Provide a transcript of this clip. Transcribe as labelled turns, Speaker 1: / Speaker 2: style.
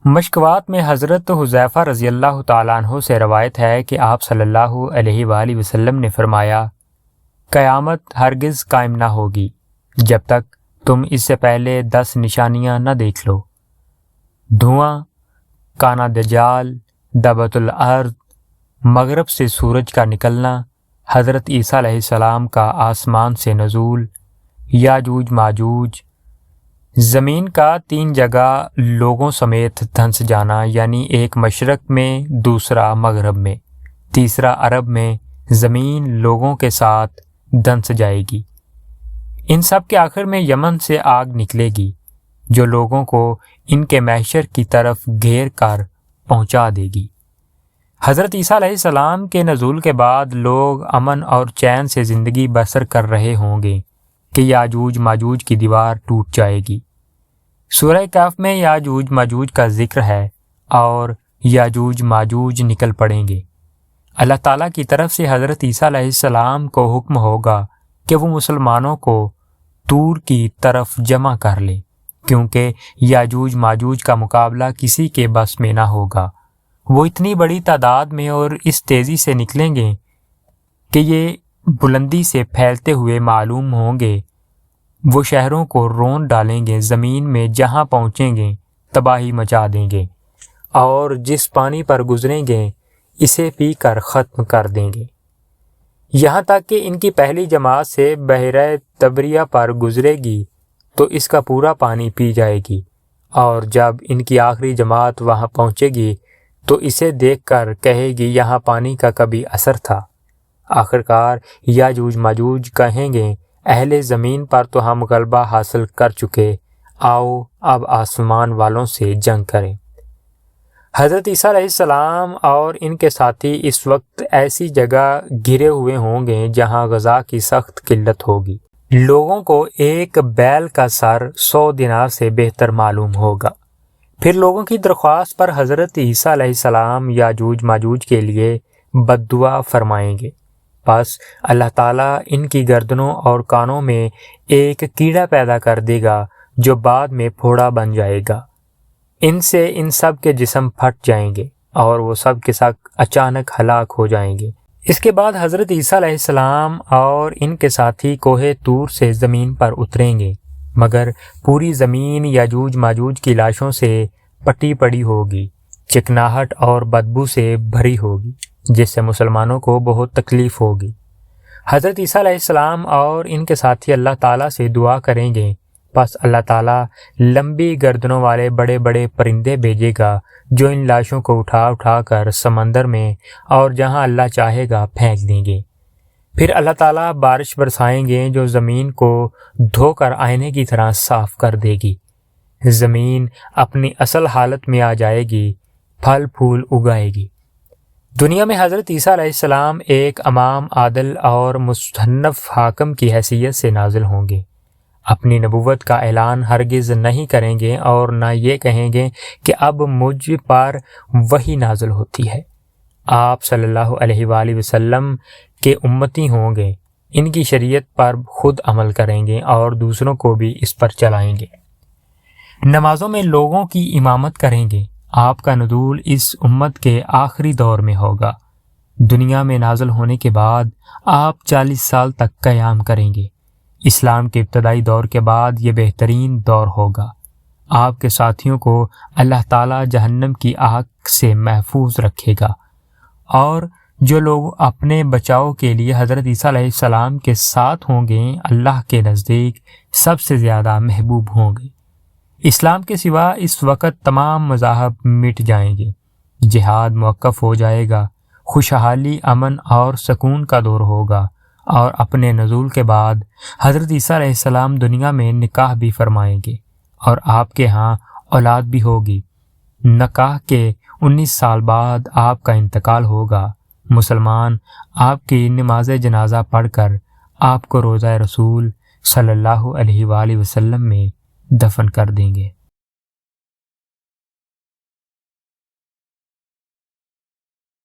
Speaker 1: مشکوات میں حضرت حذیفہ رضی اللہ تعالیٰ عنہ سے روایت ہے کہ آپ صلی اللہ علیہ وآلہ وسلم نے فرمایا، قیامت ہرگز قائم نہ ہوگی جب تک تم اس سے پہلے 10 نشانیاں نہ دیکھ لو: دھواں، کانا دجال، دبۃ الارض، مغرب سے سورج کا نکلنا، حضرت عیسیٰ علیہ السلام کا آسمان سے نزول، یاجوج ماجوج، زمین کا 3 جگہ لوگوں سمیت دھنس جانا، یعنی ایک مشرق میں، دوسرا مغرب میں، تیسرا عرب میں، زمین لوگوں کے ساتھ دھنس جائے گی۔ ان سب کے آخر میں یمن سے آگ نکلے گی جو لوگوں کو ان کے محشر کی طرف گھیر کر پہنچا دے گی۔ حضرت عیسیٰ علیہ السلام کے نزول کے بعد لوگ امن اور چین سے زندگی بسر کر رہے ہوں گے کہ یاجوج ماجوج کی دیوار ٹوٹ جائے گی۔ سورہ کہف میں یاجوج ماجوج کا ذکر ہے اور یاجوج ماجوج نکل پڑیں گے۔ اللہ تعالیٰ کی طرف سے حضرت عیسیٰ علیہ السلام کو حکم ہوگا کہ وہ مسلمانوں کو طور کی طرف جمع کر لیں، کیونکہ یاجوج ماجوج کا مقابلہ کسی کے بس میں نہ ہوگا۔ وہ اتنی بڑی تعداد میں اور اس تیزی سے نکلیں گے کہ یہ بلندی سے پھیلتے ہوئے معلوم ہوں گے۔ وہ شہروں کو رون ڈالیں گے، زمین میں جہاں پہنچیں گے تباہی مچا دیں گے، اور جس پانی پر گزریں گے اسے پی کر ختم کر دیں گے، یہاں تک کہ ان کی پہلی جماعت سے بحیرہ طبریہ پر گزرے گی تو اس کا پورا پانی پی جائے گی، اور جب ان کی آخری جماعت وہاں پہنچے گی تو اسے دیکھ کر کہے گی یہاں پانی کا کبھی اثر تھا۔ آخرکار یاجوج ماجوج کہیں گے اہل زمین پر تو ہم غلبہ حاصل کر چکے، آؤ اب آسمان والوں سے جنگ کریں۔ حضرت عیسیٰ علیہ السلام اور ان کے ساتھی اس وقت ایسی جگہ گھرے ہوئے ہوں گے جہاں غذا کی سخت قلت ہوگی۔ لوگوں کو ایک بیل کا سر 100 دینار سے بہتر معلوم ہوگا۔ پھر لوگوں کی درخواست پر حضرت عیسیٰ علیہ السلام یاجوج ماجوج کے لیے بد دعا فرمائیں گے، پس اللہ تعالیٰ ان کی گردنوں اور کانوں میں ایک کیڑا پیدا کر دے گا جو بعد میں پھوڑا بن جائے گا۔ ان سے ان سب کے جسم پھٹ جائیں گے اور وہ سب کے سب اچانک ہلاک ہو جائیں گے۔ اس کے بعد حضرت عیسیٰ علیہ السلام اور ان کے ساتھی کوہ طور سے زمین پر اتریں گے، مگر پوری زمین یاجوج ماجوج کی لاشوں سے پٹی پڑی ہوگی، چکناہٹ اور بدبو سے بھری ہوگی، جس سے مسلمانوں کو بہت تکلیف ہوگی۔ حضرت عیسیٰ علیہ السلام اور ان کے ساتھی اللہ تعالیٰ سے دعا کریں گے، پس اللہ تعالیٰ لمبی گردنوں والے بڑے بڑے پرندے بھیجے گا جو ان لاشوں کو اٹھا اٹھا کر سمندر میں اور جہاں اللہ چاہے گا پھینک دیں گے۔ پھر اللہ تعالیٰ بارش برسائیں گے جو زمین کو دھو کر آئینے کی طرح صاف کر دے گی۔ زمین اپنی اصل حالت میں آ جائے گی، پھل پھول اگائے گی۔ دنیا میں حضرت عیسیٰ علیہ السلام ایک امام عادل اور مصنف حاکم کی حیثیت سے نازل ہوں گے۔ اپنی نبوت کا اعلان ہرگز نہیں کریں گے اور نہ یہ کہیں گے کہ اب مجھ پر وحی نازل ہوتی ہے۔ آپ صلی اللہ علیہ وآلہ وسلم کے امتی ہوں گے، ان کی شریعت پر خود عمل کریں گے اور دوسروں کو بھی اس پر چلائیں گے۔ نمازوں میں لوگوں کی امامت کریں گے۔ آپ کا نزول اس امت کے آخری دور میں ہوگا۔ دنیا میں نازل ہونے کے بعد آپ 40 سال تک قیام کریں گے۔ اسلام کے ابتدائی دور کے بعد یہ بہترین دور ہوگا۔ آپ کے ساتھیوں کو اللہ تعالیٰ جہنم کی آگ سے محفوظ رکھے گا، اور جو لوگ اپنے بچاؤ کے لیے حضرت عیسیٰ علیہ السلام کے ساتھ ہوں گے اللہ کے نزدیک سب سے زیادہ محبوب ہوں گے۔ اسلام کے سوا اس وقت تمام مذاہب مٹ جائیں گے، جہاد موقف ہو جائے گا، خوشحالی، امن اور سکون کا دور ہوگا، اور اپنے نزول کے بعد حضرت عیسیٰ علیہ السلام دنیا میں نکاح بھی فرمائیں گے، اور آپ کے ہاں اولاد بھی ہوگی۔ نکاح کے 19 سال بعد آپ کا انتقال ہوگا۔ مسلمان آپ کی نماز جنازہ پڑھ کر آپ کو روضہ رسول صلی اللہ علیہ وآلہ وسلم میں دفن کر دیں گے۔